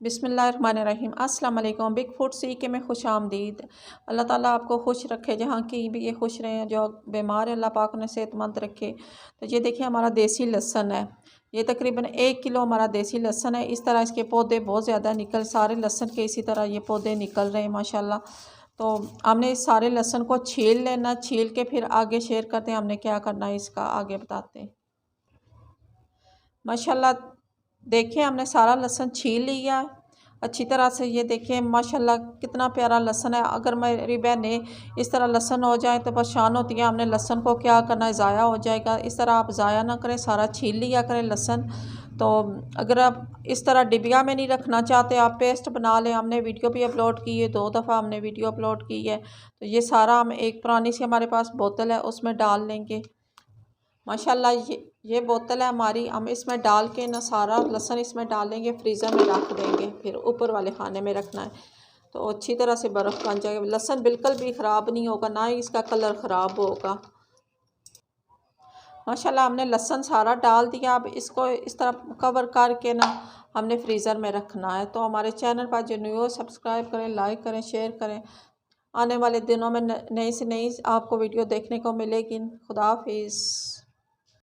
बिस्मिल्लाहिर्रहमानिर्रहीम। अस्सलाम वालेकुम। बिग फूड सीखे में खुश आमदीद। अल्लाह ताला आपको खुश रखे, जहाँ की भी ये खुश रहें। जो बीमार है अल्लाह पाक उन्हें सेहतमंद रखे। तो ये देखिए हमारा देसी लहसन है, ये तकरीबन 1 किलो हमारा देसी लहसन है। इस तरह इसके पौधे बहुत ज़्यादा सारे लहसन के इसी तरह ये पौधे निकल रहे हैं माशाल्लाह। तो हमने इस सारे लहसन को छील लेना, छील के फिर आगे शेयर करते हैं हमने क्या करना है, इसका आगे बताते हैं माशाल्लाह। देखिए हमने सारा लहसुन छील लिया अच्छी तरह से। ये देखिए माशाल्लाह कितना प्यारा लहसुन है। अगर मेरी बहनें इस तरह लहसुन हो जाए तो परेशान होती हैं, हमने लहसुन को क्या करना है, ज़ाया हो जाएगा। इस तरह आप ज़ाया ना करें, सारा छील लिया करें लहसुन। तो अगर आप इस तरह डिबिया में नहीं रखना चाहते, आप पेस्ट बना लें। हमने वीडियो भी अपलोड की है, 2 दफ़ा हमने वीडियो अपलोड की है। तो ये सारा हम एक पुरानी सी हमारे पास बोतल है उसमें डाल लेंगे माशाल्लाह। ये बोतल है हमारी, हम इसमें डाल के ना सारा लहसुन इसमें डालेंगे, फ्रीज़र में रख देंगे। फिर ऊपर वाले खाने में रखना है तो अच्छी तरह से बर्फ़ बन जाएगा। लहसुन बिल्कुल भी ख़राब नहीं होगा, ना ही इसका कलर ख़राब होगा माशाल्लाह। हमने लहसुन सारा डाल दिया। अब इसको इस तरह कवर करके ना हमने फ्रीज़र में रखना है। तो हमारे चैनल पर जो न्यू हो सब्सक्राइब करें, लाइक करें, शेयर करें। आने वाले दिनों में नई से नई आपको वीडियो देखने को मिलेगी। खुदा हाफिज़।